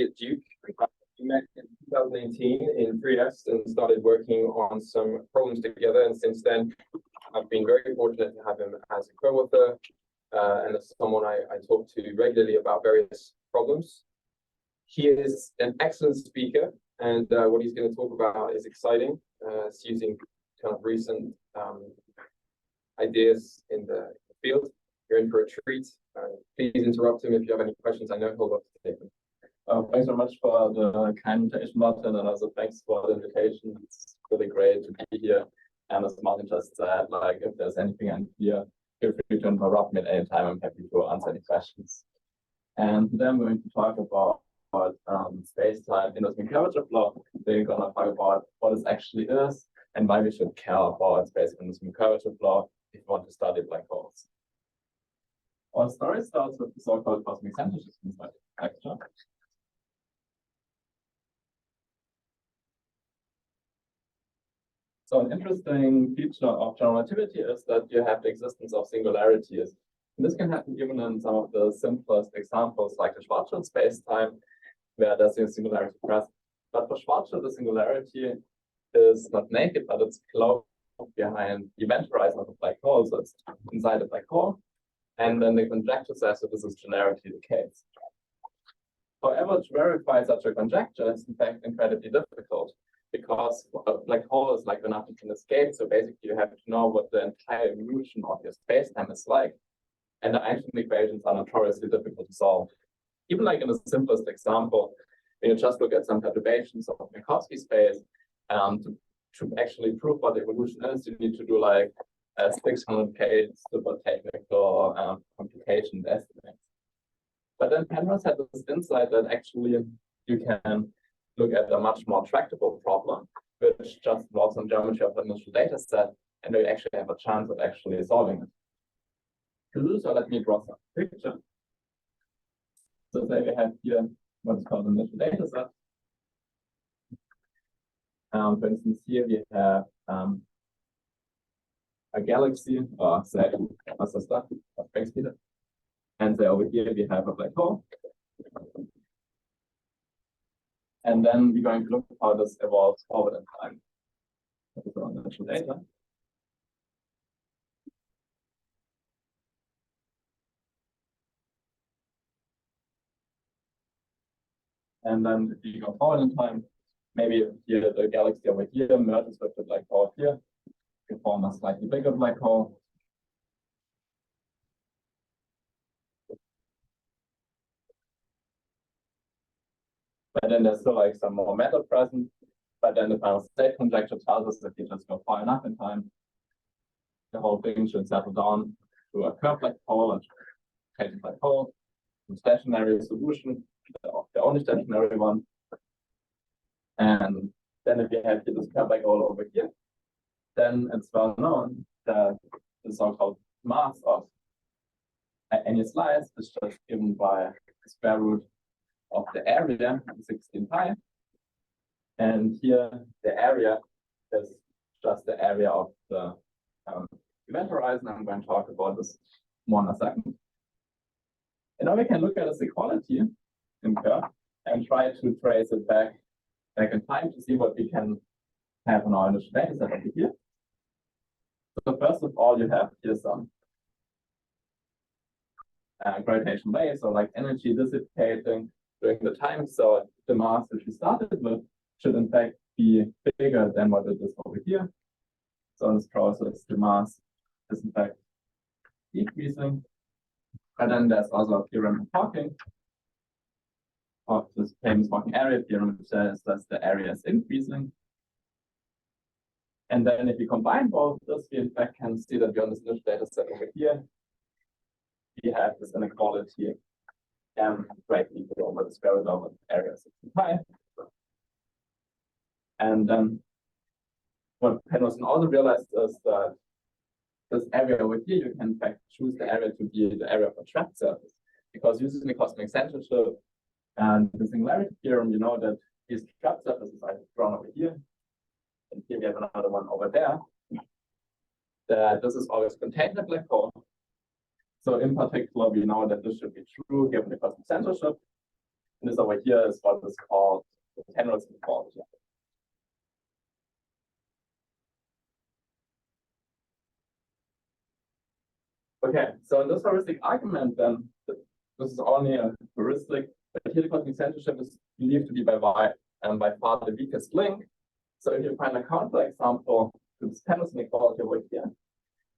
at Duke. We met in 2018 in Trieste and started working on some problems together. And since then, I've been very fortunate to have him as a co-author and as someone I talk to regularly about various problems. He is an excellent speaker, and what he's going to talk about is exciting. It's using kind of recent ideas in the field. You're in for a treat. Please interrupt him if you have any questions. I know he'll love to take them. Thanks very much for the kind invitation, Martin, and also thanks for the invitation. It's really great to be here. And as Martin just said, like if there's anything unclear, feel free to interrupt me at any time. I'm happy to answer any questions. And today I'm going to talk about space-time industry curvature law. We're going to talk about what it actually is and why we should care about space industry curvature law if you want to study black holes. Our story starts with the so-called cosmic centrism structure. So an interesting feature of general relativity is that you have the existence of singularities. And this can happen even in some of the simplest examples, like the Schwarzschild space-time, where there's a singularity present. But for Schwarzschild, the singularity is not naked, but it's closed behind the event horizon of a black hole. So it's inside a black hole. And then the conjecture says that this is generically the case. However, to verify such a conjecture is in fact incredibly difficult, because a black hole is like when nothing can escape. So basically you have to know what the entire evolution of your space-time is like. And the Einstein equations are notoriously difficult to solve. Even like in the simplest example, when you just look at some perturbations of Minkowski space, to actually prove what the evolution is, you need to do like a 600K super technical computation estimates. But then Penrose had this insight that actually you can look at a much more tractable problem, which just involves some geometry of the initial data set, and they actually have a chance of actually solving it. To do so, let me draw some picture. So say we have here what's called an initial data set. For instance, here we have a galaxy, or say mass stuff, of space speeder. And say over here we have a black hole. And then we're going to look at how this evolves forward in time. So initial data. And then if you go forward in time, maybe here the galaxy over here merges with the black hole here, to form a slightly bigger black hole. But then there's still like some more matter present. But then the final state conjecture tells us that if you just go far enough in time, the whole thing should settle down to a curved black hole and create a black hole, a stationary solution, the only stationary one. And then if you have here this curved black hole over here, then it's well known that the so-called mass of any slice is just given by the square root of the area, 16 pi. And here the area is just the area of the event horizon. I'm going to talk about this more in a second. And now we can look at this equality in curve and try to trace it back in time to see what we can have in our initial data set over here. So first of all, you have here some gravitational waves, or like energy dissipating during the time. So the mass which we started with should in fact be bigger than what it is over here. So in this process, the mass is in fact decreasing. And then there's also a theorem of Hawking, of this famous Hawking area theorem, which says that the area is increasing. And then if you combine both of this, we in fact can see that we on this initial data set over here, we have this inequality greatly equal over the square root of area 16 pi. And then what Penrose also realized is that this area over here, you can in fact choose the area to be the area of a trapped surface. Because using the cosmic centrism and the singularity theorem, you know that these trapped surfaces are drawn over here. And here we have another one over there. That this is always contained in a black hole. So in particular, we know that this should be true given the cosmic centrism. And this over here is what is called the Penrose inequality. Okay, so in this heuristic argument, then this is only a heuristic, but here the cosmic censorship is believed to be by far the weakest link. So if you find a counterexample to this Penrose inequality over here,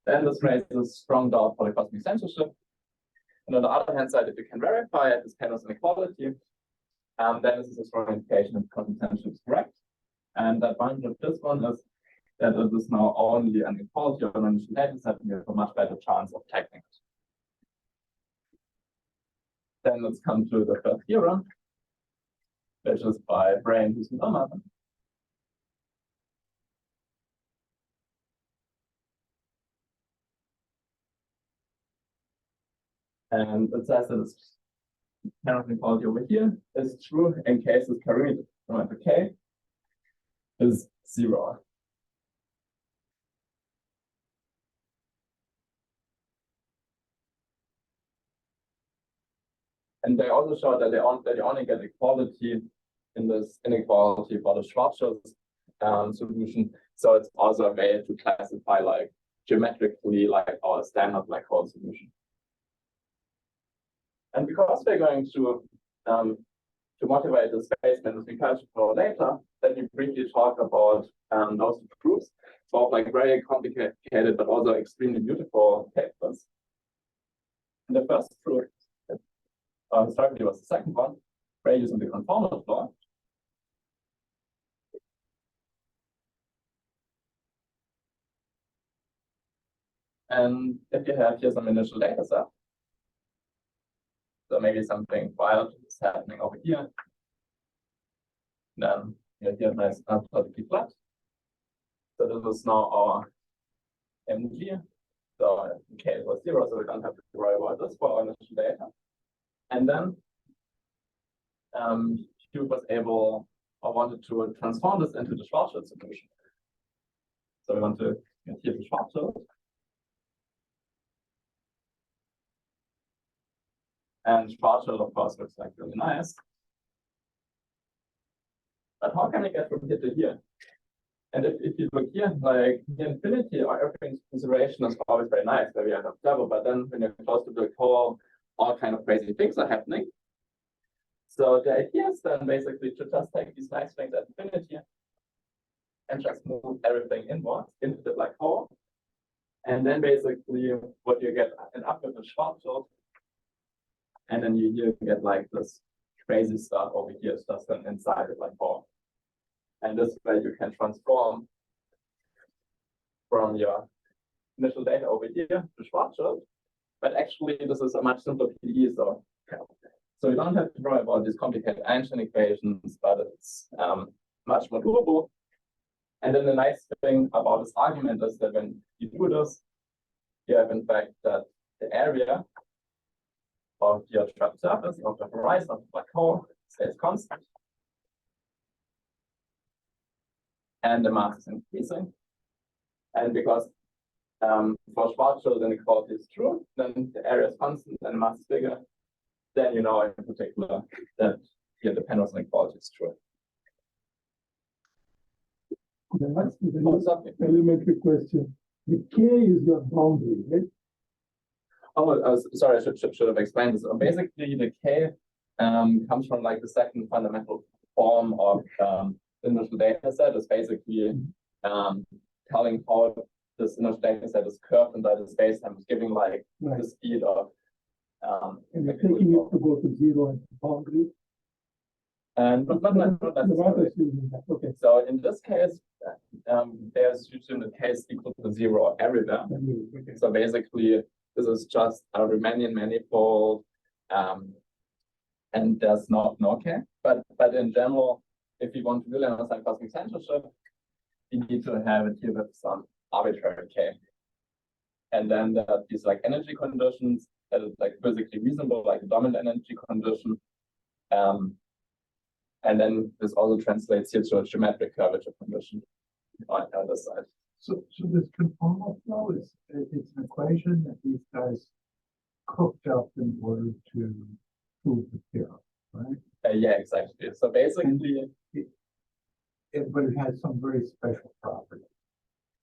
then this raises strong doubt for the cosmic censorship. And on the other hand side, if you can verify this Penrose inequality, then this is a strong indication that the cosmic censorship is correct. And the advantage of this one is that it is now only an inequality of an initial data set, and you have a much better chance of tackling it. Then let's come to the third theorem, which is by Bray, Hirsch, and Ullmann. And it says that this Penrose inequality over here is true in case this parameter k is 0. And they also show that you only get equality in this inequality for the Schwarzschild solution. So it's also a way to classify like geometrically like our standard black hole solution. And because we're going to motivate the space management culture for later, let me briefly talk about those two proofs. Both like very complicated but also extremely beautiful papers. And the first proof, historically was the second one, Bray using the conformal law. And if you have here some initial data set, so maybe something wild is happening over here, then you have here nice perfectly flat. So this is now our MG. So in case it was 0, so we don't have to worry about this for our initial data. And then Hugh was able or wanted to transform this into the Schwarzschild solution. So we want to get here the Schwarzschild. And Schwarzschild, of course, looks like really nice. But how can I get from here to here? And if you look here, like the infinity or everything's consideration is always very nice, where we have double, but then when you're close to the core, all kind of crazy things are happening. So the idea is then basically to just take these nice things at infinity and just move everything inwards into the black hole. And then basically what you get an up with the Schwarzschild, and then you get like this crazy stuff over here, it's just then inside the black hole. And this way you can transform from your initial data over here to Schwarzschild. But actually, this is a much simpler PDE. So you don't have to worry about these complicated Einstein equations, but it's much more doable. And then the nice thing about this argument is that when you do this, you have in fact that the area of your trapped surface of the horizon of the black hole stays constant. And the mass is increasing. And because for Schwarzschild inequality is true, then the area is constant and the mass is bigger. Then you know in particular that here the Penrose inequality is true. Can I ask you an elementary question? The K is your boundary, right? Oh, sorry, I should have explained this. Basically, the K comes from like the second fundamental form of the initial data set. Is basically telling how this initial data set is curved inside the space and giving like the speed of. And you're taking it to go to 0 at the boundary. And not necessarily. Okay. So in this case, there's usually the case equal to 0 everywhere. Okay. So basically, this is just a Riemannian manifold, and there's no K. But in general, if you want to really understand cosmic censorship, you need to have it here with some arbitrary K. And then there are these like energy conditions that is like physically reasonable, like a dominant energy condition. And then this also translates here to a geometric curvature condition on the other side. So this conformal flow is it's an equation that these guys cooked up in order to prove the theorem, right? Yeah, exactly. So basically, But it has some very special property.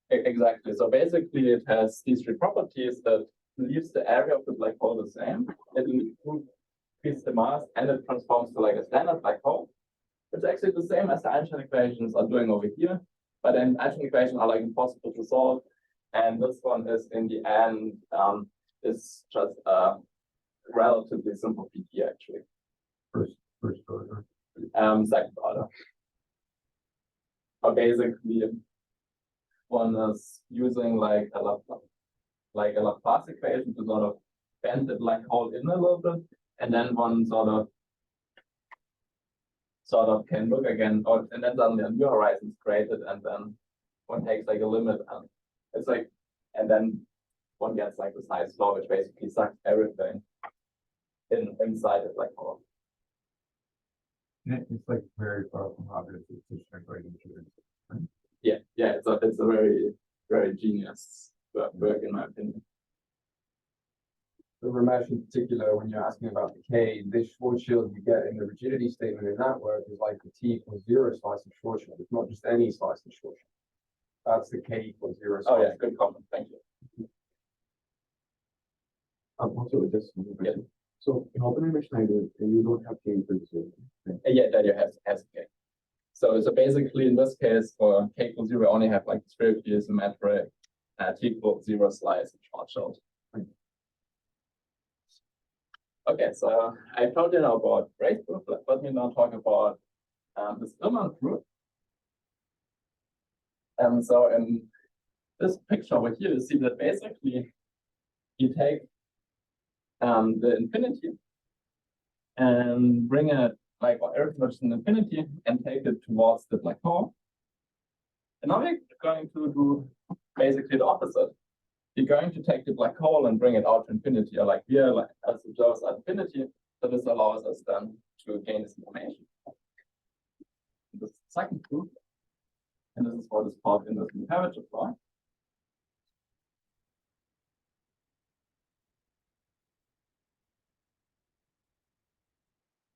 exactly. So basically, it has these three properties that leaves the area of the black hole the same. It increases the mass, and it transforms to like a standard black hole. It's actually the same as the Einstein equations are doing over here, but then Einstein equations are like impossible to solve. And this one is in the end is just a relatively simple PD actually. First order. Second order. But basically, one is using like a Laplace equation to sort of bend the black hole in a little bit, and then one sort of can look again, and then suddenly a new horizon is created, and then one takes like a limit, and it's like, and then one gets like this nice law which basically sucks everything inside the black hole. It's like very far from obvious. It's just like right into it. Right? Yeah, it's a very, very genius work in my opinion. The Ramesh in particular, when you're asking about the K, this Schwarzschild you get in the rigidity statement in that work is like the T equals 0 slice of Schwarzschild. It's not just any slice of Schwarzschild. That's the K equals 0 slice. Oh yeah, good comment. Thank you. Also, just Yeah. so in Oppenheimer Schneider, you don't have K equals 0. Right? Yeah, that you have K. So basically in this case for K equals 0, we only have like spherically symmetric T equals 0 slice of Schwarzschild. Okay, so I told you now about braid proof. Let me now talk about the Stillman proof. And so in this picture over here, you see that basically you take the infinity and bring it like everything which is an infinity and take it towards the black hole. And now we're going to do basically the opposite. You're going to take the black hole and bring it out to infinity, or like here, like as it shows at infinity. So this allows us then to gain this information. This is the second proof, and this is what is called in the curvature law.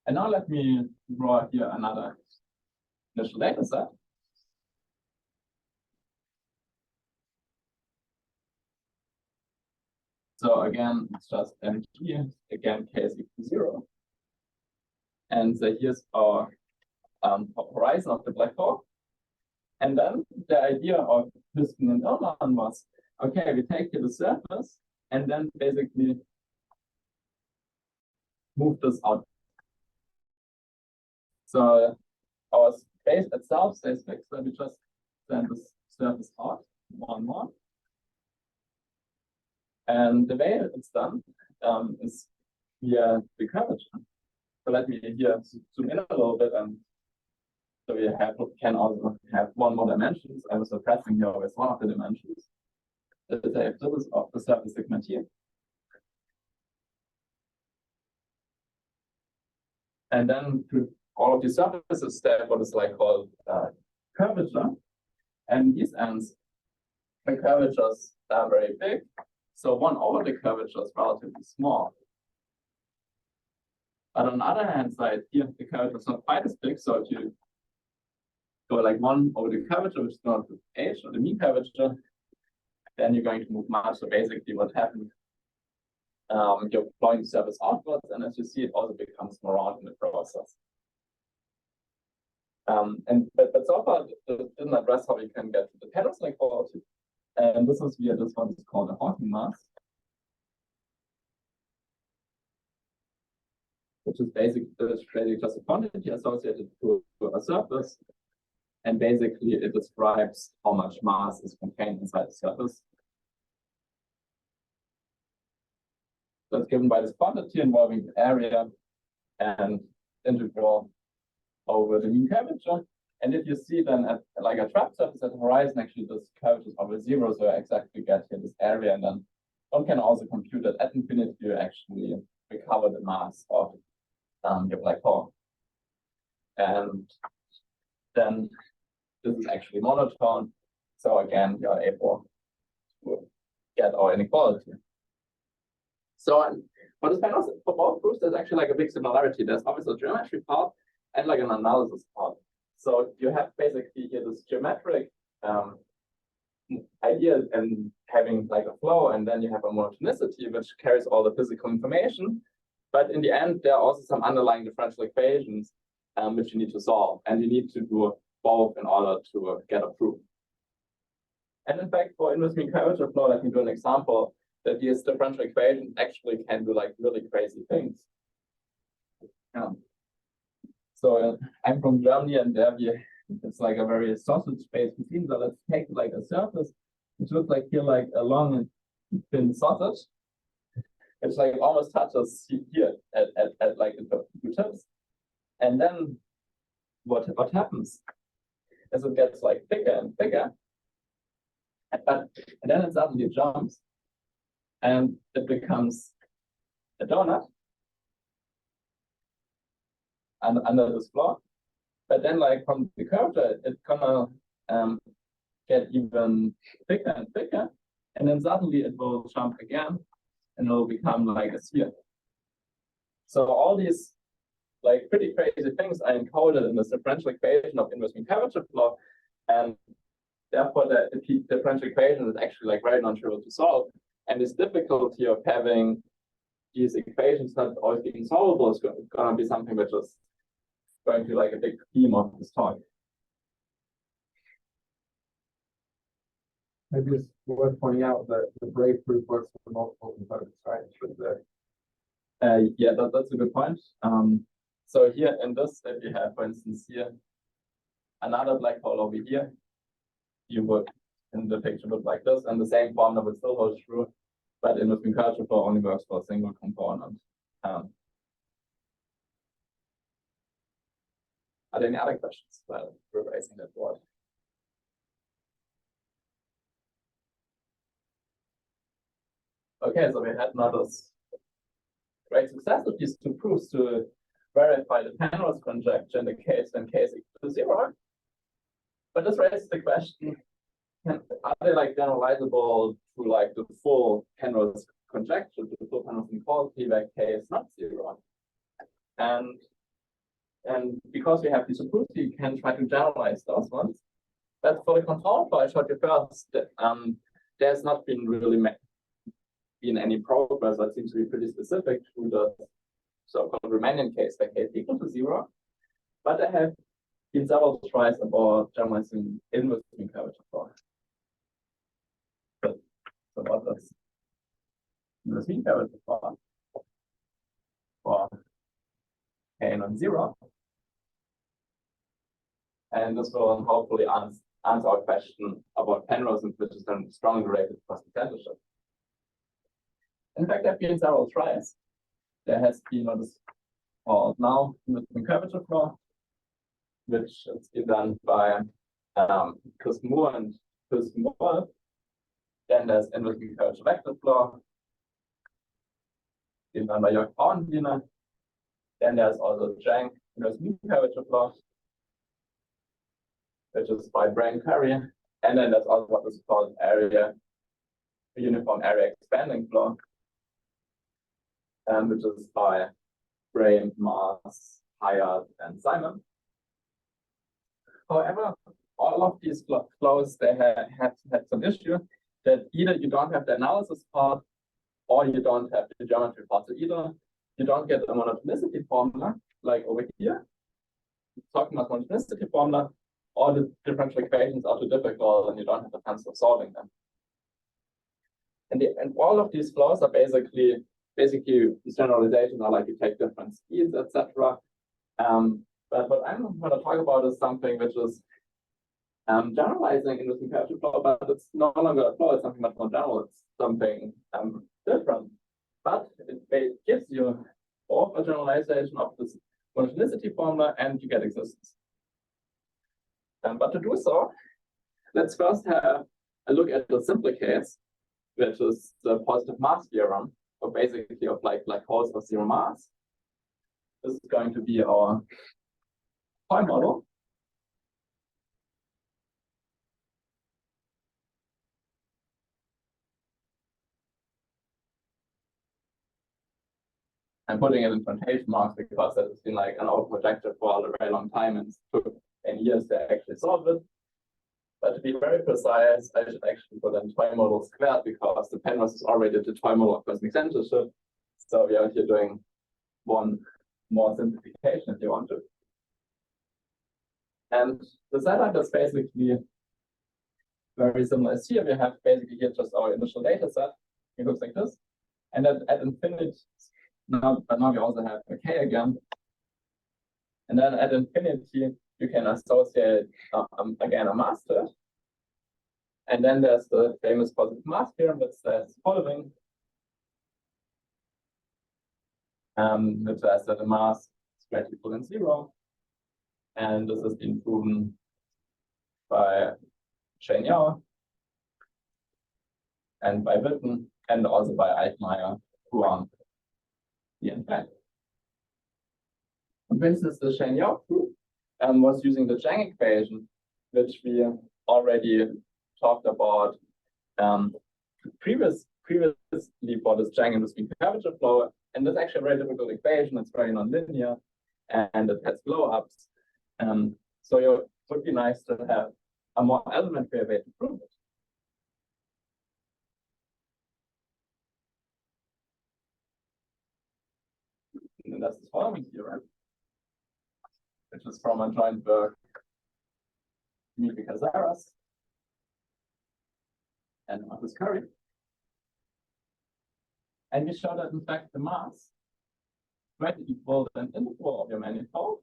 And now let me draw here another initial data set. So again, it's just MT, again, K is equal to 0. And so here's our horizon of the black hole. And then the idea of Piston and Ullmann was, okay, we take here the surface and then basically move this out. So our space itself stays fixed, so we just send this surface out more and more. And the way it's done is via the curvature. So let me here zoom in a little bit, and so we can also have one more dimensions. I was suppressing here always one of the dimensions. Let's say if this is of the surface segment here. And then to all of these surfaces step what is like called curvature. And these ends, the curvatures are very big. So 1 over the curvature is relatively small. But on the other hand side, here the curvature is not quite as big. So if you go like 1 over the curvature, which is not the H or the mean curvature, then you're going to move much. So basically what happens, you're flowing the surface outwards, and as you see, it also becomes more round in the process. But so far, it didn't address how we can get to the Peterson inequality. And this is via this one is called a Hawking mass, which is basically just a quantity associated to a surface. And basically, it describes how much mass is contained inside the surface. That's given by this quantity involving the area and integral over the mean curvature. And if you see then at like a trap surface at the horizon, actually this curvature is over 0, so I exactly get here this area. And then one can also compute that at infinity you actually recover the mass of your black hole. And then this is actually monotone. So again, you're able to get our inequality. So For this panel, for both proofs, there's actually like a big similarity. There's obviously a geometry part and like an analysis part. So you have basically here this geometric idea and having like a flow, and then you have a monotonicity which carries all the physical information. But in the end, there are also some underlying differential equations which you need to solve, and you need to do both in order to get a proof. And in fact, for inverse mean curvature flow, let me do an example that these differential equations actually can do like really crazy things. So I'm from Germany, and there it's like a very sausage space between. So let's take like a surface which looks like here like a long and thin sausage. It's like almost touches here at like the two tips. And then what happens is it gets like thicker and thicker. And then it suddenly jumps and it becomes a donut under this floor. But then like from the curvature, it's gonna get even thicker and thicker. And then suddenly it will jump again and it will become like a sphere. So all these like pretty crazy things are encoded in this differential equation of inverse mean curvature flow. And therefore the differential equation is actually like very non-trivial to solve. And this difficulty of having these equations not always being solvable is going to be something which is going to be like a big theme of this talk. Maybe it's worth pointing out that the Brave proof works for multiple components, right? Yeah, that's a good point. So here in this, if you have, for instance, here another black hole over here, you would in the picture look like this, and the same formula would still hold true, but inverse mean curvature flow only works for a single component. Are there any other questions while we're raising that board? Okay, so we had now this great success of these two proofs to verify the Penrose conjecture in the case when k is equal to 0. But this raises the question, are they like generalizable to like the full Penrose conjecture, to the full Penrose inequality where k is not 0? And because we have these proofs, you can try to generalize those ones. But for the control flow I showed you first, there's not been really been any progress that seems to be pretty specific to the so-called Riemannian case where k is equal to 0. But I have been several tries about generalizing inverse mean curvature flow. So what does inverse mean curvature flow for k not 0? And this will hopefully answer our question about Penrose, which is then strongly related to concentricity. In fact, there have been several tries. There has been what is called now inverse mean curvature flow, which has been done by Chris Moore and Chris Moore. Then there's inverse mean curvature vector flow, been done by Jörg Frauenwiener. Then there's also Zhang inverse mean curvature flow, which is by Brian Curry. And then there's also what is called uniform area expanding flow, which is by Bray, Mars, Hyatt, and Simon. However, all of these flows, they have had some issue that either you don't have the analysis part or you don't have the geometry part. So either you don't get a monotonicity formula, like over here, talking about monotonicity formula, or the differential equations are too difficult and you don't have the chance of solving them. And all of these flows are basically these generalizations are like you take different speeds, etc. But what I'm going to talk about is something which is generalizing inverse mean curvature flow, but it's no longer a flow, it's something much more general, it's something different. But it gives you both a generalization of this monotonicity formula and you get existence. But to do so, let's first have a look at the simpler case, which is the positive mass theorem, or basically of like black holes of 0 mass. This is going to be our toy model. I'm putting it in quotation marks because that has been like an open projector for a very long time and it took 10 years to actually solve it. But to be very precise, I should actually put in toy model squared because the penrose is already the toy model of cosmic censorship. So we are here doing one more simplification if you want to. And the setup is basically very similar as here. We have basically here just our initial data set. It looks like this. And at infinity, now we also have a k again. And then at infinity, you can associate again a mass to it. And then there's the famous positive mass theorem that says the following. Which says that the mass is greater equal than 0. And this has been proven by Shane Yao and by Witten and also by Altmaier, who are the infinite. For instance, the Shane Yao proof was using the Chang equation, which we already talked about previously for this Chang in between curvature flow. And that's actually a very difficult equation. It's very nonlinear and it has blow-ups. So it would be nice to have a more elementary way to prove it. And that's the following theorem, which is from a joint work, Mika Cazares and Marcus Curry. And we show that in fact the mass is greatly equal than integral of your manifold.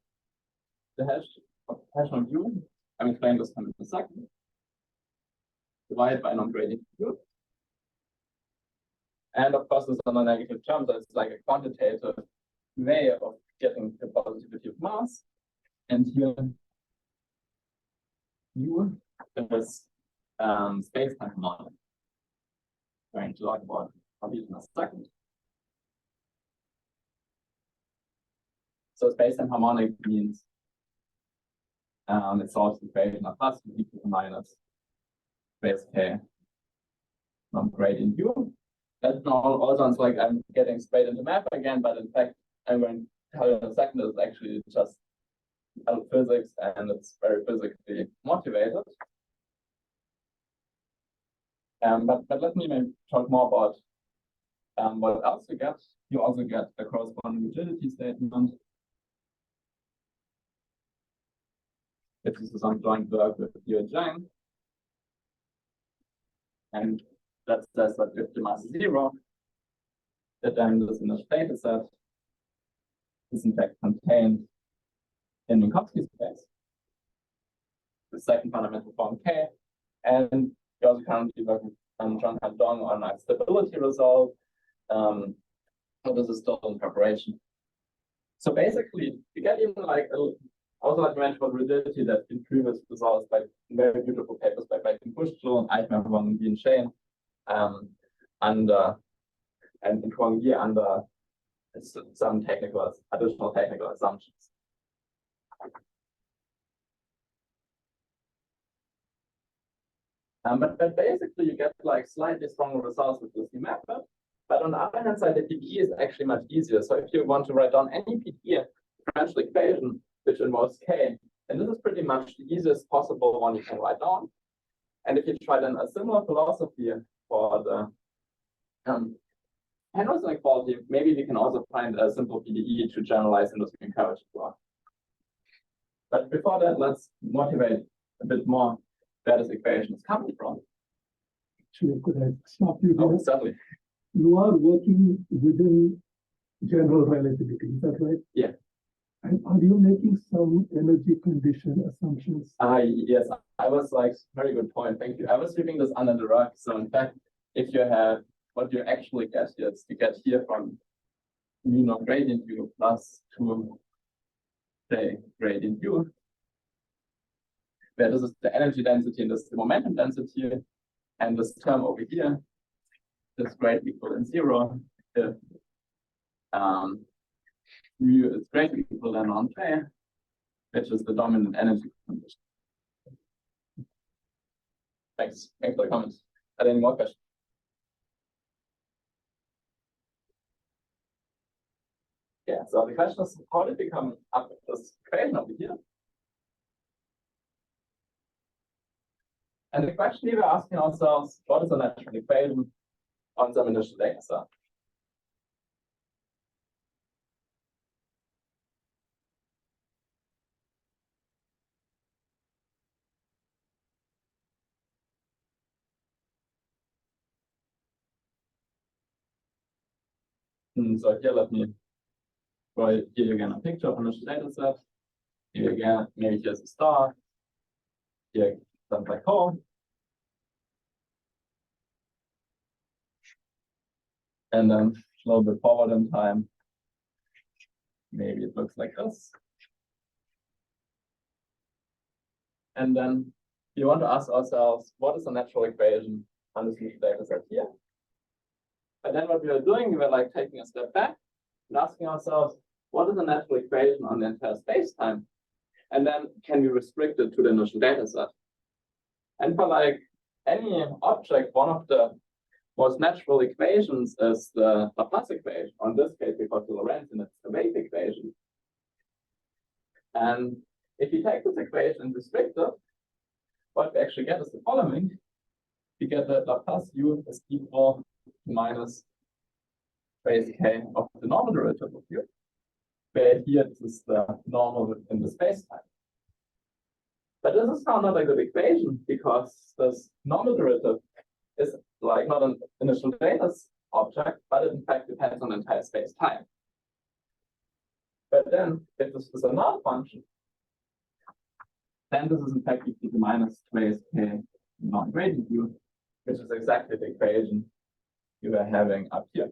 The hash of u, I'm explaining this in a second, divided by non-gradient u. And of course, this is a non-negative term, so it's like a quantitative way of getting the positivity of mass. And here, u is space-time harmonic. I'm going to talk about it in a second. So space-time harmonic means it solves the equation of plus equal to minus space k non-gradient u. That now all sounds like I'm getting straight into math again, but in fact, I'm going to tell you in a second it's actually just physics and it's very physically motivated. But let me maybe talk more about what else you get. You also get a corresponding rigidity statement. If this is on joint work with Yu Zhang. And that says that if the mass is 0, that then this initial data set is in fact contained in Minkowski space. The second fundamental form K. And we also currently work with John Dong on a stability result. So this is still in preparation. So basically, you get even like also like mentioned about rigidity that in previous results by very beautiful papers by Bushlo and Eichmann, Wang, and Shane, under and Huang Yi under some additional technical assumptions. But basically you get like slightly stronger results with this new method. But on the other hand side, the PDE is actually much easier. So if you want to write down any PDE differential equation which involves K, and this is pretty much the easiest possible one you can write down. And if you try then a similar philosophy for the Henderson inequality, maybe we can also find a simple PDE to generalize into the curvature law. But before that, let's motivate a bit more where this equation is coming from. Actually, could I stop you there? Oh, certainly. You are working within general relativity, is that right? Yeah. And are you making some energy condition assumptions? Yes, I was like, very good point, thank you. I was leaving this under the rug. So in fact, if you have what you actually get here, is you get here from mu naught gradient u plus 2 say gradient u, where this is the energy density and this is the momentum density, and this term over here is greatly equal than 0 if mu is greatly equal than on K, which is the dominant energy condition. Thanks for the comments. Are there any more questions? Yeah, so the question is, how did we come up with this equation over here? And the question we were asking ourselves, what is the natural equation on some initial data set? So here, let me give you again a picture of an initial data set. Here again, maybe here's a star. Here, some black hole. And then a little bit forward in time, maybe it looks like this. And then we want to ask ourselves, what is the natural equation on this initial data set here? And then what we were doing, we were like taking a step back and asking ourselves, what is the natural equation on the entire space-time? And then can we restrict it to the initial data set? And for like any object, one of the most natural equations is the Laplace equation. On this case, we call it Lorentz, and it's the wave equation. And if you take this equation and restrict it, what we actually get is the following. We get that Laplace u is equal to minus base k of the normal derivative of u, where here this is the normal in the space-time. But this is now not a good equation, because this normal derivative is like not an initial data object, but it in fact depends on the entire space-time. But then, if this is a null function, then this is in fact equal to minus base k non-gradient u, which is exactly the equation you were having up here.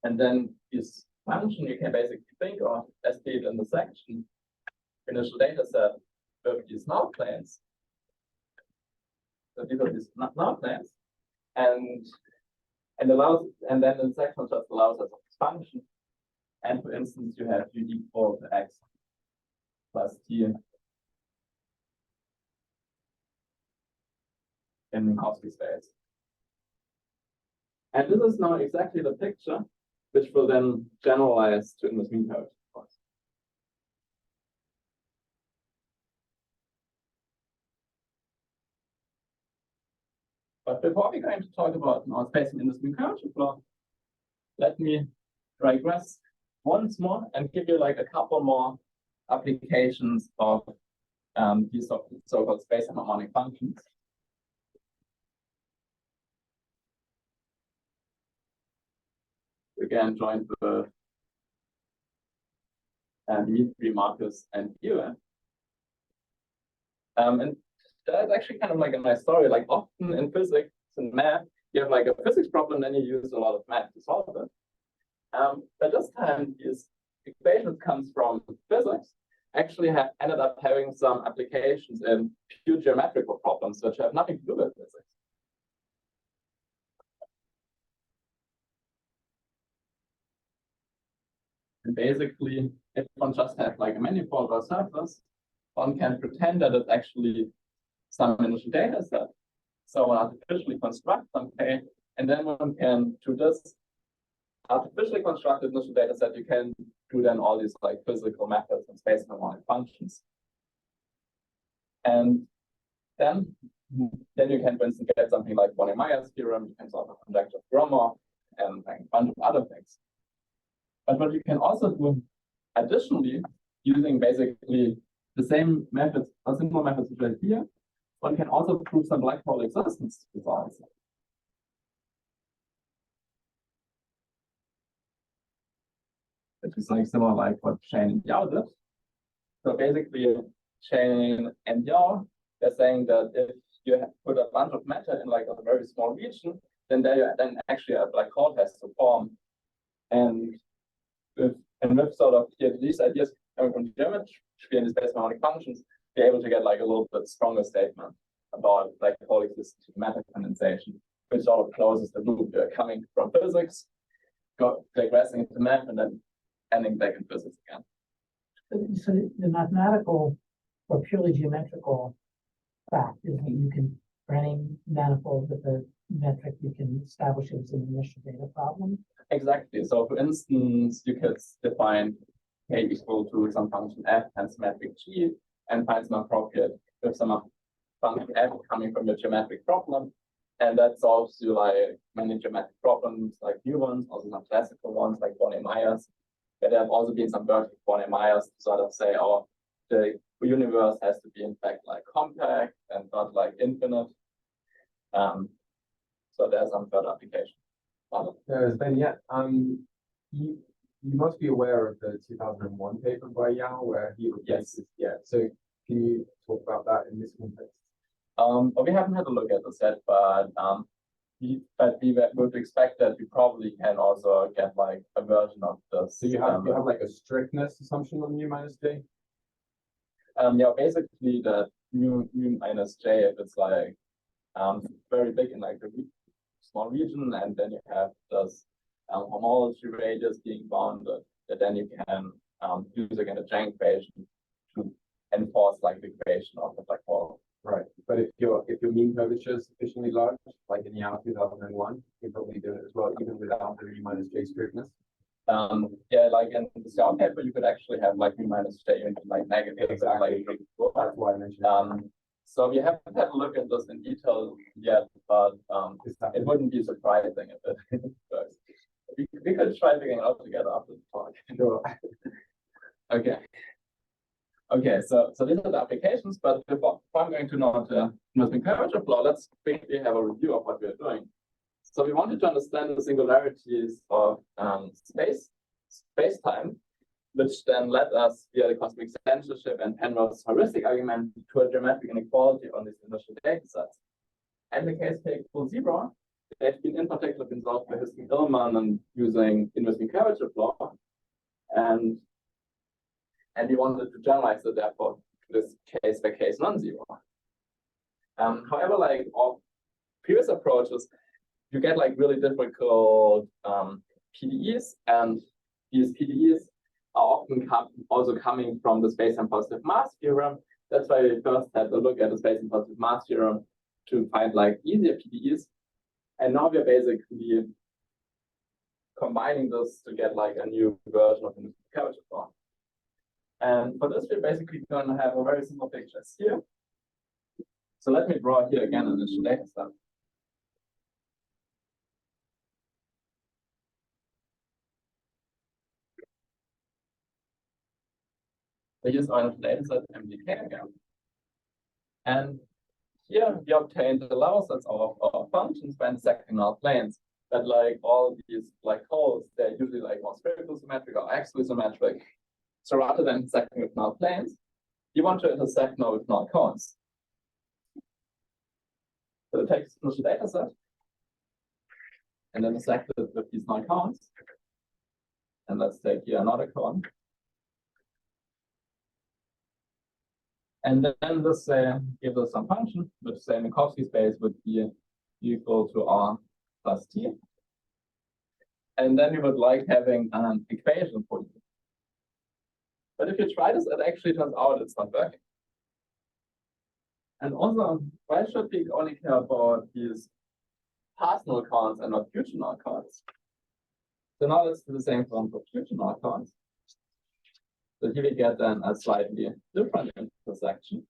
And then this function you can basically think of as the intersection initial data set with these null planes. So these are these null planes, and then the intersection just allows us this function. And for instance, you have u equal to x plus t in Minkowski space. And this is now exactly the picture which will then generalize to inverse mean curve, of course. But before we're going to talk about our space and inverse mean curve, let me digress once more and give you like a couple more applications of these so-called space and harmonic functions. Again, joined with Dimitri, Marcus, and Ewan. And that's actually kind of like a nice story. Like often in physics and math, you have like a physics problem, then you use a lot of math to solve it. But this time, these equations comes from physics, actually have ended up having some applications in pure geometrical problems, which have nothing to do with physics. And basically, if one just has like a manifold or surface, one can pretend that it's actually some initial data set. So one artificially constructs some K, and then one can, to this artificially constructed initial data set, you can do then all these like physical methods and space harmonic functions. And then you can, for instance, get something like Bonnet-Meyer's theorem, you can solve a conjecture of Gromov, and like a bunch of other things. But what you can also do additionally, using basically the same methods, or similar methods which are here, one can also prove some black hole existence results. Which is like similar like what Shane and Yao did. So basically, Shane and Yao, they're saying that if you put a bunch of matter in like a very small region, then actually a black hole has to form. And with sort of these ideas coming from geometry and these space harmonic functions, be able to get like a little bit stronger statement about black hole existence to matter condensation, which sort of closes the loop. You're coming from physics, digressing into math, and then ending back in physics again. So the mathematical or purely geometrical fact is that you can for any manifold with a metric, you can establish it as an initial data problem. Exactly. So for instance, you could define k equal to some function f and symmetric g and find some appropriate with some function f coming from your geometric problem. And that solves you like many geometric problems, like new ones, also some classical ones like Bonnet-Myers. But there have also been some work with Bonnet-Myers to sort of say, oh, the universe has to be in fact like compact and not like infinite. So there's some further application. Sven, yeah, you must be aware of the 2001 paper by Yao where he replaces, yeah. So can you talk about that in this context? We haven't had a look at this yet, but we would expect that we probably can also get like a version of this. So you have like a strictness assumption on mu minus j? Yeah, basically the mu minus j, if it's like very big in like a small region, and then you have this homology radius being bounded, that then you can use again a Chang equation to enforce like the equation of the black hole. Right, but if your mean curvature is sufficiently large, like in Yao 2001, you probably do it as well, even without the mu minus j strictness. Yeah, like in the Yao paper, you could actually have like mu minus j into like negative. Exactly. Like, That's why I mentioned it. so we haven't had a look at this in detail yet, but it wouldn't be surprising if it works. We could try figuring it out together after the talk. Sure. Okay. Okay, so these are the applications, but before I'm going to know the investment curvature law, let's quickly have a review of what we're doing. So we wanted to understand the singularities of space-time, which then led us via the cosmic censorship and Penrose's heuristic argument to a geometric inequality on these initial data sets. And the case k equals 0, they've been in particular been solved by Hüsken-Illmann and using inverse curvature law. And we wanted to generalize it, therefore, to this case-by-case non-zero. However, like all previous approaches, you get like really difficult PDEs, and these PDEs are often also coming from the space-time positive mass theorem. That's why we first had to look at the space-time positive mass theorem to find like easier PDEs. And now we're basically combining this to get like a new version of the curvature law. And for this, we're basically going to have a very simple picture here. So let me draw here again an initial data set. So here's our initial data set, MDK again. And here we obtain the level sets of our functions by intersecting our planes. But like all these black holes, they're usually like more spherical symmetric or axially symmetric. So rather than intersecting with null planes, you want to intersect now with null cones. So it takes initial data set and then intersect it with these null cones. And let's take here another cone. And then this gives us some function, which say Minkowski space would be equal to R plus T. And then we would like having an equation for you. But if you try this, it actually turns out it's not working. And also, why should we only care about these past null cones and not future null cones? So now let's do the same for future null cones. So here we get then a slightly different intersection,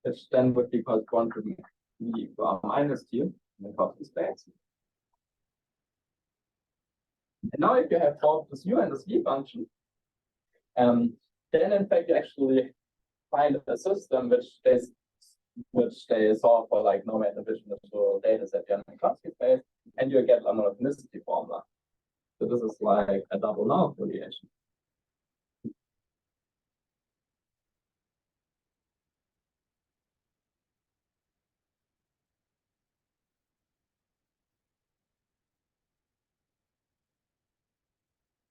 which then would be called quantum V equal R minus T in the Minkowski space. And now if you have both this U and this V function, then in fact you actually find a system which they solve for like no matter which initial data set in the Minkowski space, and you get a monotonicity formula. So this is like a double null foliation.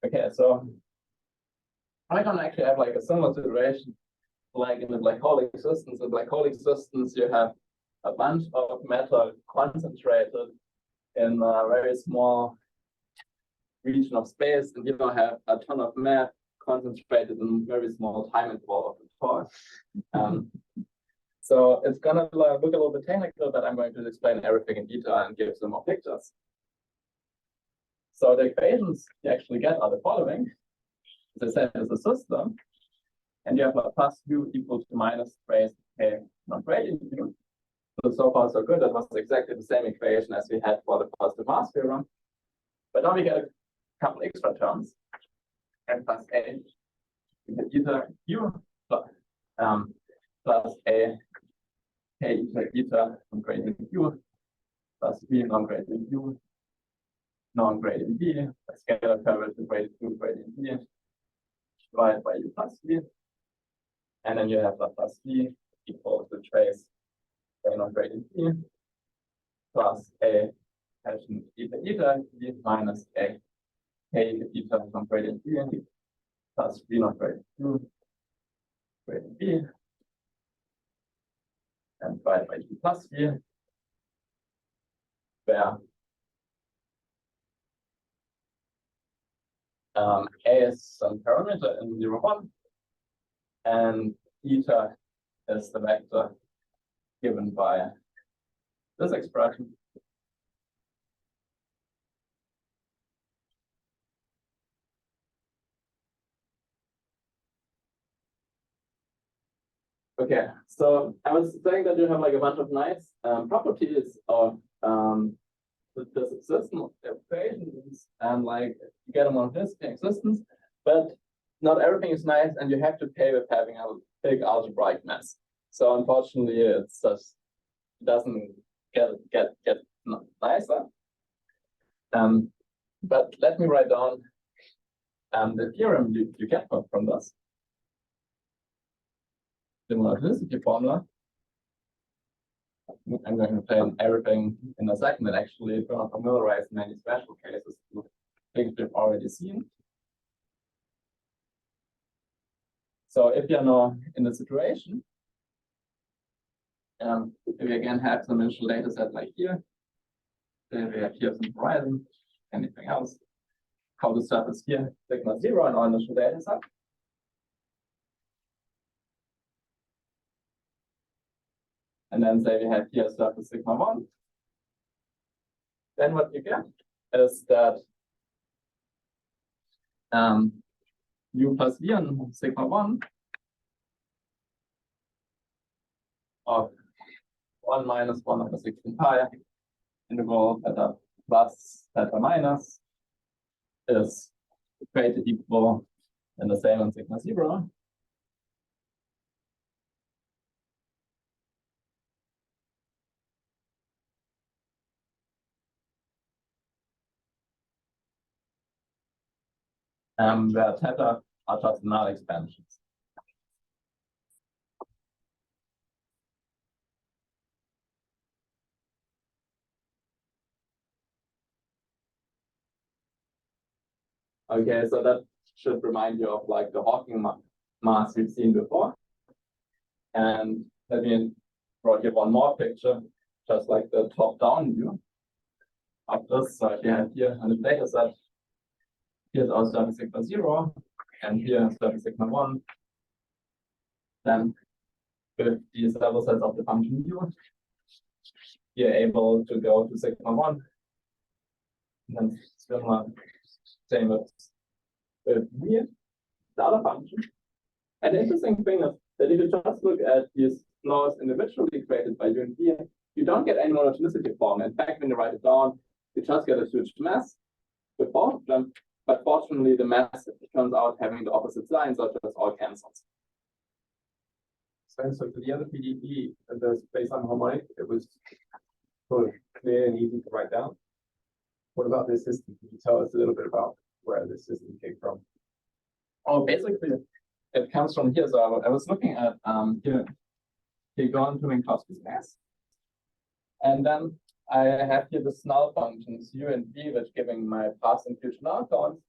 Okay, so I can actually have like a similar situation like in the black hole existence. In black hole existence, you have a bunch of matter concentrated in a very small region of space, and you don't have a ton of matter concentrated in a very small time interval of the torque. So it's gonna look a little bit technical, but I'm going to explain everything in detail and give some more pictures. So the equations you actually get are the following. As I said, it's a system, and you have a plus u equal to minus trace k not gradient u. So far so good. That was exactly the same equation as we had for the positive mass theorem. But now we get a couple extra terms. N plus a, we get eta u plus a k eta non-gradient u plus b non-gradient u non-gradient b, a scalar parallel to gradient b divided by u plus b. And then you have the plus b equal to trace a non-gradient b plus a addition eta b minus a k eta non-gradient b plus b non-gradient u gradient b and divided by u plus b, where a is some parameter in 0, 1, and eta is the vector given by this expression. Okay, so I was saying that you have like a bunch of nice properties of this existence of equations, and like you get them on this existence, but not everything is nice, and you have to pay with having a big algebraic mess. So unfortunately, it's just doesn't get nicer. But let me write down the theorem you get from this. The multiplicity formula. I'm going to explain everything in a second, and actually going to familiarize many special cases with things we've already seen. So if you're now in the situation, if we again have some initial data set like here, then we have here some horizon, anything else, call the surface here sigma 0 in our initial data set. And then say we have here surface sigma 1. Then what you get is that u plus v on sigma 1 of 1 minus 1 over 16 pi integral theta plus theta minus is created equal and the same on sigma 0. Where theta are just null expansions. Okay, so that should remind you of like the Hawking mass we've seen before. And let me draw here one more picture, just like the top-down view of this. So if you have here on the data set, here's our surface sigma 0, and here surface sigma 1. Then with these level sets of the function u, you're able to go to sigma 1. And then similar, same with v, the other function. And the interesting thing is that if you just look at these flows individually created by u and v, you don't get any monotonicity form. In fact, when you write it down, you just get a huge mass with both of them. But fortunately, the mass turns out having the opposite sign, so it just all cancels. So for the other PDE, the space-time harmonic, it was sort of clear and easy to write down. What about this system? Can you tell us a little bit about where this system came from? Oh, basically, it comes from here. So I was looking at here going to Minkowski space, and then I have here the null functions u and v, which giving my past and future null counts.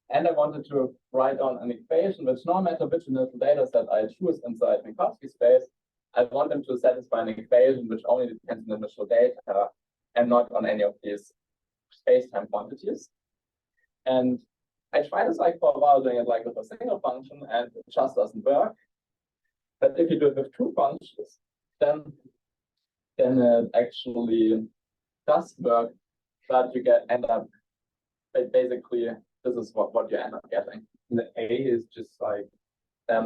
And I wanted to write down an equation which, no matter which initial data set I choose inside Minkowski space, I want them to satisfy an equation which only depends on initial data and not on any of these space-time quantities. And I tried this like for a while, doing it like with a single function, and it just doesn't work. But if you do it with two functions, then it actually does work, but you end up basically this is what you end up getting. And the A is just like,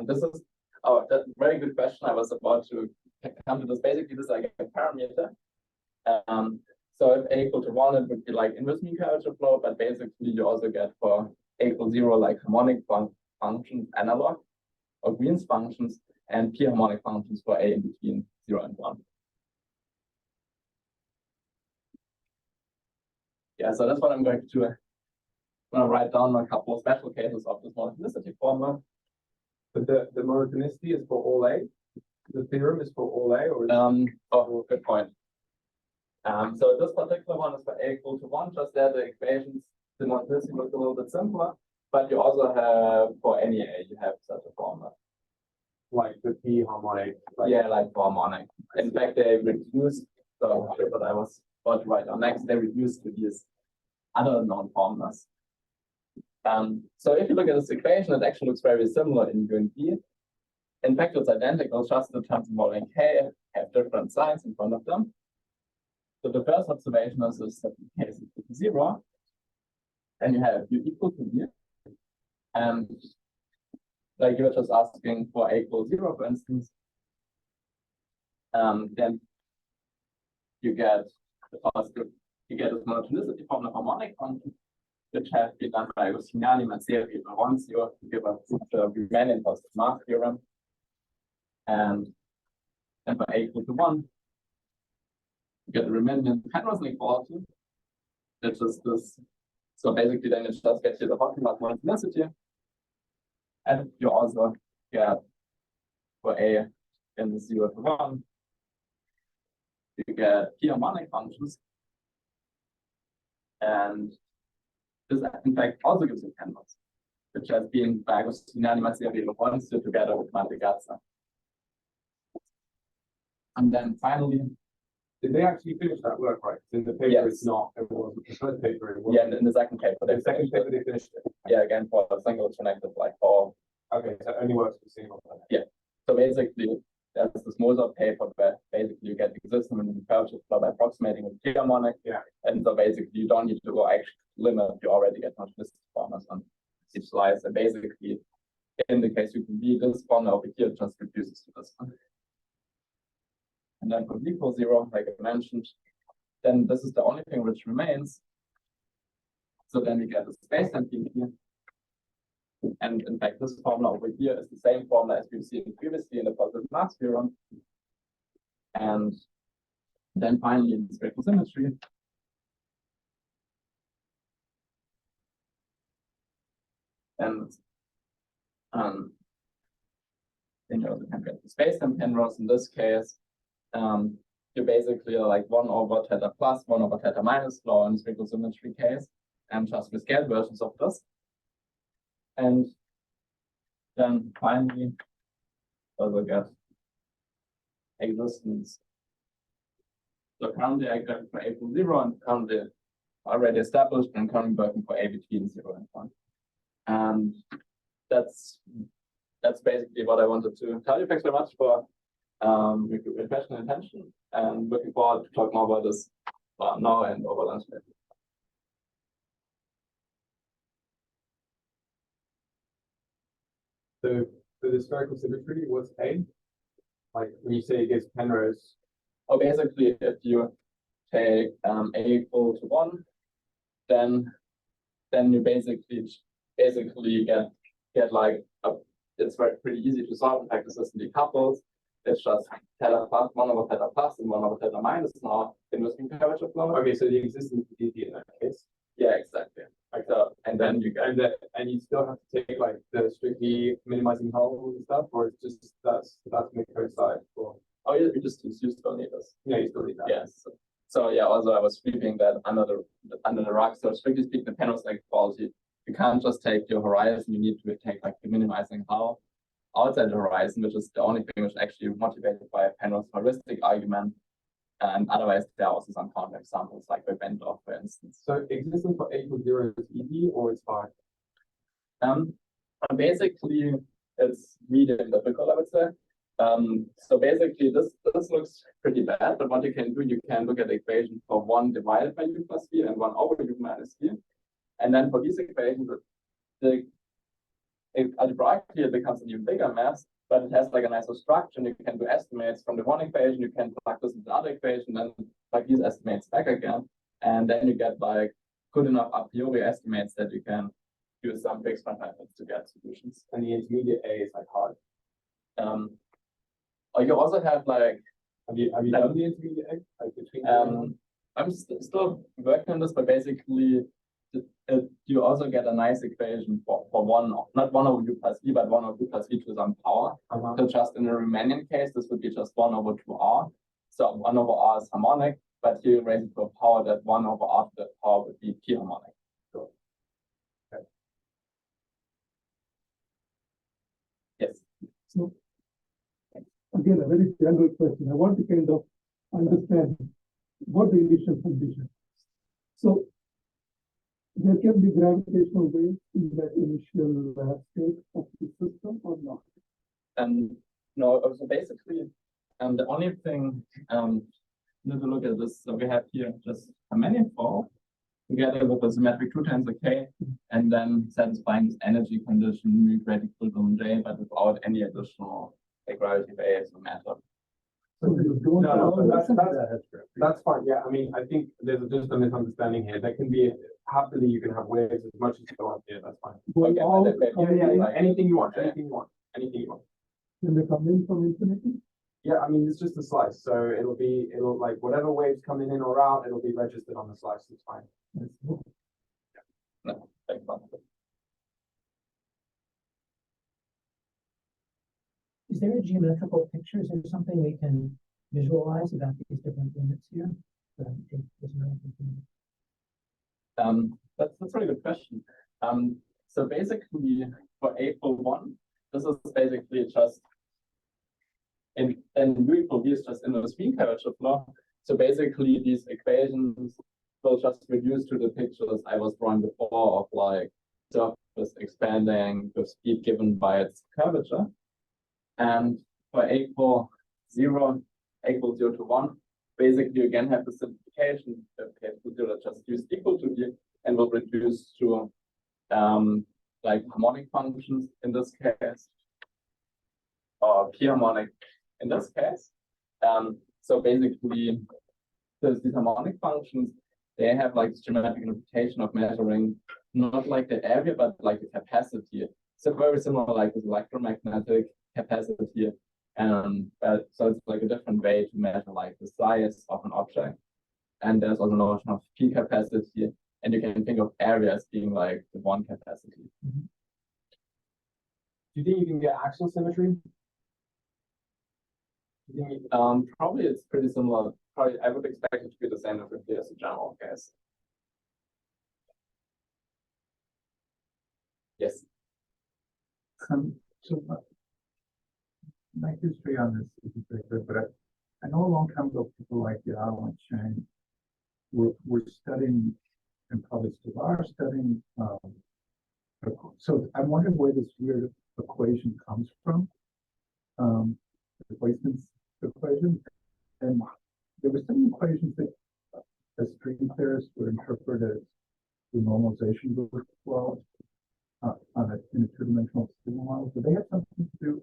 This is that's a very good question. I was about to come to this. Basically, this is like a parameter. So if A equal to 1, it would be like inverse mean curvature flow, but basically you also get for A equal 0 like harmonic functions analog or Green's functions and p harmonic functions for A in between 0 and 1. Yeah, so that's what I'm going to write down a couple of special cases of this monotonicity formula. but the monotonicity is for all A? The theorem is for all A, or is Oh, good point. So this particular one is for A equal to 1, just that the equations, the monotonicity looks a little bit simpler, but you also have for any A, you have such a formula. like the P harmonic? Like, Yeah, like for harmonic. In fact, they reduced, so what I was about to write down next, they reduced to these other known formulas. So if you look at this equation, it actually looks very similar in U and B. In fact, it's identical, just the terms involving K have different signs in front of them. So the first observation is that K is equal to 0, and you have U equal to B. And like you were just asking for A equals 0, for instance, then you get the positive, you get this monotonicity from the harmonic function, which has been done by Agostiniani, Manzeri, and Ronzio to give us the Riemannian positive mass theorem. And then for A equal to 1, you get the Riemannian Penrose inequality, which is this. So basically, then it just gets you the Hockenbach monotonicity. And you also get for A in the 0 to 1, you get p harmonic functions. And this, in fact, also gives you Penrose, which has been by Agostiniani, Manzeri, and Ronzio together with Mantegazza. And then finally, did they actually finish that work right? In the paper, Yes. it's not. It wasn't. The first paper, it yeah, wasn't. in the second paper, The second paper, they finished it. yeah, again for a single connected like for. Okay, so it only works for single. So basically, there's this Mozart paper where basically you get the existence in the curvature flow by approximating with P harmonic. Yeah. And so basically you don't need to go actually limit, you already get monotonicity formulas on each slice. And basically, in the case you can be this formula over here just reduces to this one. And then for V equals 0, like I mentioned, then this is the only thing which remains. So then we get the space-time field here. And in fact, this formula over here is the same formula as we've seen previously in the positive mass theorem. And then finally in spectral symmetry. And then you also can get the space-time Penrose in this case. You basically are like 1 over theta plus, 1 over theta minus law in spectral symmetry case, and just with scale versions of this. And then finally, also get existence. So currently I get for A equals 0 and currently already established and currently working for A between 0 and 1. And that's basically what I wanted to tell you. Thanks very much for your question and attention, and looking forward to talk more about this now and over lunch. So for the spherical symmetry, what's A? Like when you say it gives Penrose. Oh, basically, if you take A equal to 1, then you basically get like it's pretty easy to solve. In fact, this is decoupled. It's just theta plus 1 over theta plus and 1 over theta minus now inverse mean curvature flow. Okay, so the existence is easy in that case. Yeah, exactly. Like that, and then you get and you still have to take like the strictly minimizing hull and stuff, or it's just that's make coincide for. oh yeah, you still need this. Yeah, you still need that. Yes. So yeah, also I was sweeping that under the rug. So strictly speaking, the Penrose equality, you can't just take your horizon. You need to take like the minimizing hull outside the horizon, which is the only thing which is actually motivated by a Penrose heuristic argument. And otherwise, there are also some counterexamples, like by Bendorf, for instance. So existence for A equals 0 is easy, or it's hard? Basically, it's medium difficult, I would say. So basically, this looks pretty bad, but what you can do, you can look at the equation for 1 divided by u plus v and 1 over u minus v. And then for these equations, algebraically it becomes an even bigger mess, but it has like a nicer structure, and you can do estimates from the one equation, you can plug this into the other equation, then plug these estimates back again, and then you get like good enough a priori estimates that you can use some fixed point methods to get solutions. And the intermediate A is like hard. Or you also have like, Have you done the intermediate A? Like between I'm still working on this, but basically you also get a nice equation for one, not 1 over u plus v, but 1 over u plus v to some power. So just in the Riemannian case, this would be just 1 over 2r. So 1 over r is harmonic, but here you raise it to a power that 1 over r to the power would be p harmonic. Sure. Okay. Yes. So, again, a very general question. I want to kind of understand what the initial condition. So, there can be gravitational waves in that initial state of the system or not? No, so basically, the only thing, need to look at this. So we have here just a manifold together with a symmetric 2 tensor k, and then satisfying this energy condition, mu greater equal to J, but without any additional gravity of A as a matter. So you don't No, allow that's fine. Yeah, I mean, I think there's just a misunderstanding here. There can be happily you can have waves as much as you want here. That's fine. going out, Yeah, anything you want, anything you want, anything you want. Can they come in from infinity? Yeah, I mean, it's just a slice, so it'll like whatever waves coming in or out, it'll be registered on the slice. It's fine. No, thanks. Is there a geometrical picture? Is there something we can visualize about these different limits here? That's a really good question. So basically for A equal 1, this is basically just in U equal V is just in the mean curvature law. So basically these equations will just reduce to the pictures I was drawing before of like surface expanding with speed given by its curvature. And for A equal 0, A equals 0 to 1, basically you again have the simplification. Okay, to 0 just use equal to V and will reduce to like harmonic functions in this case, or p harmonic in this case. So basically these harmonic functions, they have like this geometric interpretation of measuring not like the area, but like the capacity. So very similar like this electromagnetic capacity. So it's like a different way to measure like the size of an object. And there's also a notion of P capacity, and you can think of area as being like the one capacity. Do you think you can get axial symmetry? Probably it's pretty similar. Probably I would expect it to be the same as a general case. Yes. So my history on this isn't very good, but I know a long time ago people like Yao and Chang were studying, and probably still are studying. So I'm wondering where this weird equation comes from. The Weissman's equation, and there were some equations that as string theorists would interpret as the normalization flow in a two-dimensional signal model. Do they have something to do?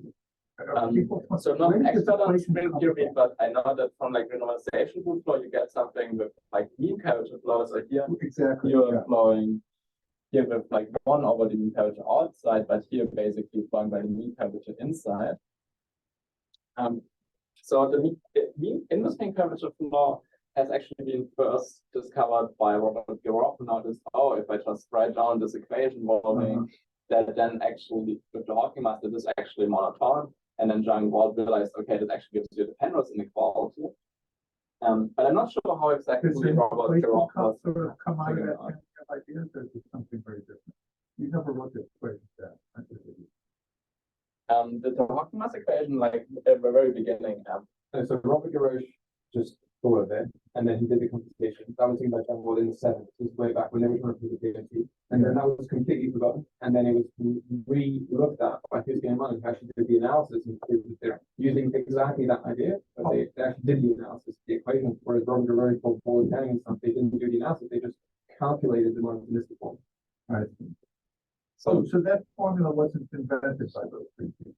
So not an expert on string theory, but I know that from like renormalization group flow, you get something with like mean curvature flow. So here, exactly, you're flowing here with like 1 over the mean curvature outside, but here basically flowing by the mean curvature inside. So the mean inverse mean curvature flow has actually been first discovered by Robert Garov, who noticed, oh, if I just write down this equation involving that, then actually with the Hawking mass, this is actually monotone. And then John Wald realized, okay, that actually gives you a dependence inequality. But I'm not sure how exactly Robert Garov was sort of come out of that kind of ideas, or is it something very different? You never wrote the equation down. The Hawking mass equation, like at the very beginning. And so Robert Garros just all of it, and then he did the computation. That was in by General in the 70s, way back when they were trying to do the PhD. And then that was completely forgotten. And then it was re-looked at by Hirsch and Mann, who actually did the analysis and proved that they're using exactly that idea, but they actually did the analysis, the equation, whereas Robert Rory, Paul Tang and stuff, they didn't do the analysis, they just calculated the monotonistic form. Right. So that formula wasn't invented by those three people.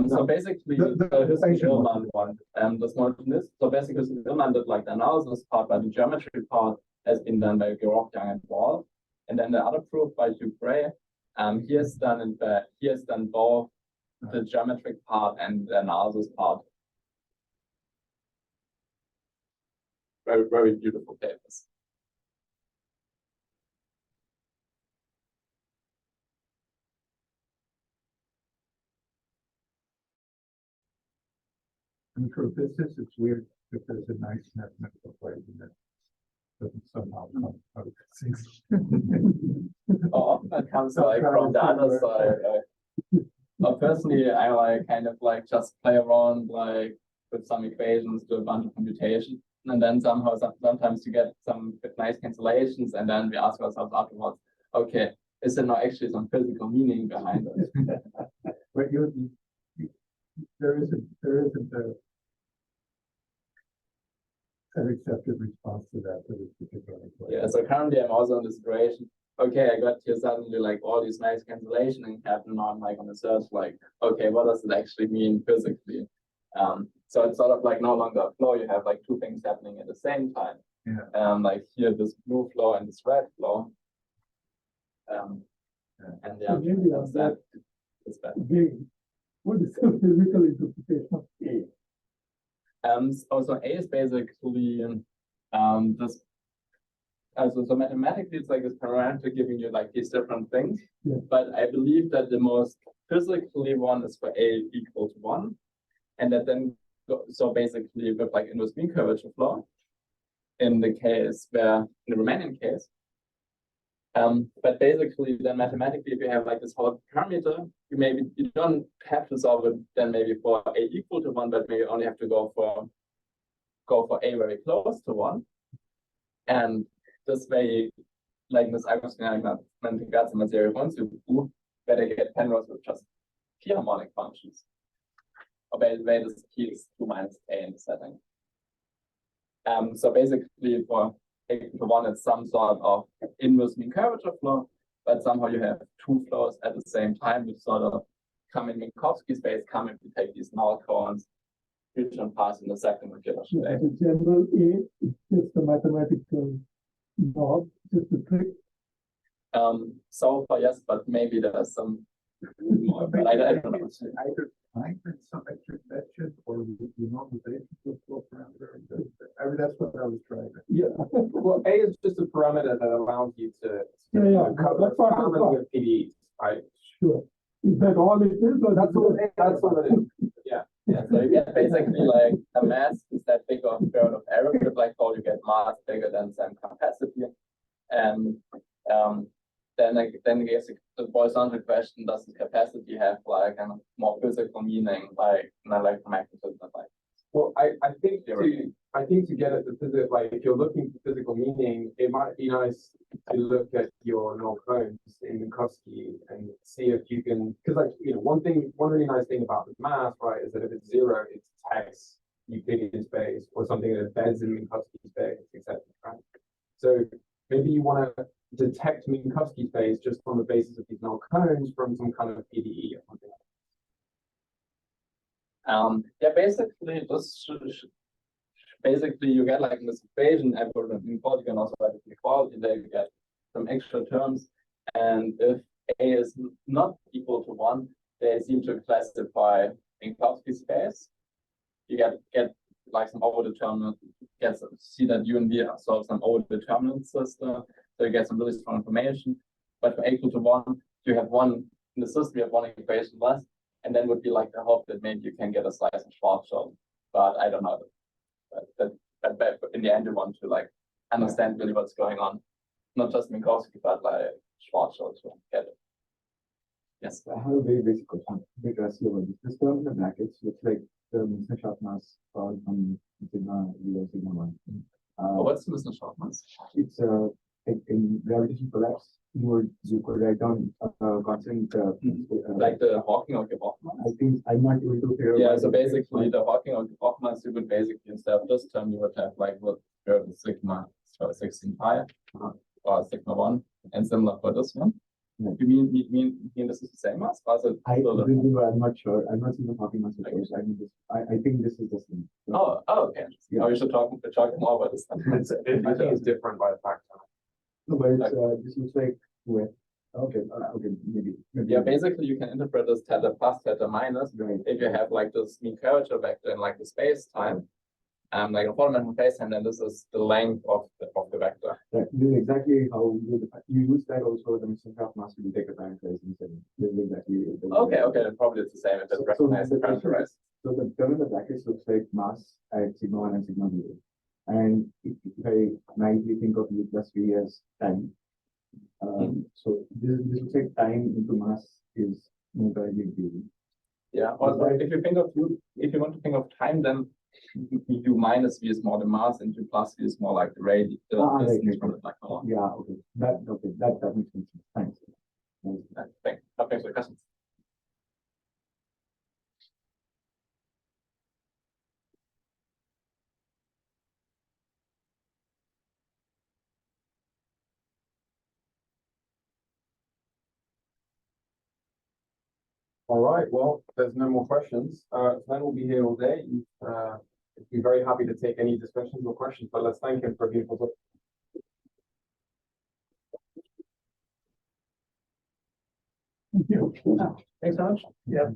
So basically, The Hirsch-Ullmann one, the small this. So basically, Ullmann did like the analysis part, but the geometry part has been done by Georg Young and Ball, and then the other proof by Hugh Gray. He has done both the geometric part and the analysis part. Very, very beautiful papers. And for physicists, it's weird if there's a nice mathematical equation that doesn't somehow come out of physics. Often that comes like from the other side. Personally, I like kind of like just play around like with some equations, do a bunch of computation, and then somehow sometimes you get some nice cancellations, and then we ask ourselves afterwards, okay, is there not actually some physical meaning behind it? But there isn't an accepted response to that for this particular equation. Yeah, so currently I'm also in the situation, okay, I got here suddenly like all these nice cancellation and happen. Now I'm like on the search, like, okay, what does it actually mean physically? So it's sort of like no longer a flow, you have like two things happening at the same time. Yeah. Like here, this blue flow and this red flow. And yeah, So maybe on that, again, what is the physical interpretation of A? Also A is basically this. So mathematically, it's like this parameter giving you like these different things. Yeah. But I believe that the most physically one is for A equal to 1, and that then so basically with like inverse mean curvature flow in the case where in the Romanian case. But basically then mathematically, if you have like this whole parameter, you don't have to solve it then maybe for A equal to 1, but maybe only have to go for A very close to 1. And this way, like Miss Agustin Mantegazza Materia wants to do, better get Penrose with just p harmonic functions. Or by the way, this p is 2 minus A in the setting. So basically for A to 1, it's some sort of inverse mean curvature flow, but somehow you have two flows at the same time, which sort of come in Minkowski space, come if you take these null cones, which and pass in the second regular Yeah, shape. the general A is just a mathematical knob, just a trick. So far, yes, but maybe there's some more, but I don't know. It's either find some extraction or normalization of flow parameter. I mean, that's what I was trying to. Yeah. Well, A is just a parameter that allows you to Yeah, cover that's what I family thought. of PDEs, right? Sure. Is that all it is? Or That's what it is. Yeah. Yeah, so you get basically like a mass instead bigger of period of error. With black hole, you get mass bigger than some capacity. And then I guess it boils down to the question, does the capacity have like a more physical meaning, like magnetism? Like, Well, I think to get at the physical, like if you're looking for physical meaning, it might be nice to look at your null cones in Minkowski and see if you can, because like one really nice thing about the math, right, is that if it's 0, it takes Euclidean space or something that embeds in Minkowski space, etc. Right? So maybe you want to detect Minkowski space just on the basis of these null cones from some kind of PDE or something. Yeah, basically this basically you get like in this equation in polygon also have inequality, there you get some extra terms, and if A is not equal to 1, they seem to classify Minkowski space. You get like some overdeterminant, see that U and V solve some overdeterminant system, so you get some really strong information. But for A equal to 1, you have one in the system, you have one equation less, and then would be like the hope that maybe you can get a slice of Schwarzschild, but I don't know. But in the end, you want to like understand really what's going on, not just Minkowski, but like Schwarzschild to get it. Yes. I have a very basic question. Bit rusty about this. This term in the brackets looks like the Wissenschaft mass or from sigma zero, sigma one. What's the Wissenschaft mass? It's in gravitational collapse. You could write down constant. Like the Hawking or Gebroch mass? I think I'm not able to figure out. Yeah, so basically the Hawking or Gebroch mass, you would basically instead of this term, you would have like what sigma 16 pi or sigma 1, and similar for this one. Right. You mean this is the same mass? Or is it I'm not sure. I'm not seeing the Hawking mass Okay. approach. I think this is the same. Oh, okay. Yeah. Oh, we should talk more about this. I think it's different by a factor. No, but it's, this looks like with. Okay, maybe. Yeah, basically you can interpret this theta plus, theta minus. Right. If you have like this mean curvature vector in like the space time, like a four-dimensional space time, then this is the length of the vector. Right. This is exactly how you use that also the Wissenschaft mass to take a parameterized instead. This is exactly. Okay, then probably it's the same if it's recognized and parameterized. So the term in the brackets looks like mass at sigma 1 and sigma 0. And if I nicely think of u plus v as time, so this looks like time into mass is entirely given. Yeah, or if you think of if you want to think of time, then u minus v is more the mass, and u plus v is more like the radius distance from the black hole. Yeah, okay. That makes sense. Thanks. Thanks for the questions. All right, well, if there's no more questions. Sven will be here all day. He'd be very happy to take any discussions or questions, but let's thank him for a beautiful talk. Thank you. Thanks so much. Yeah.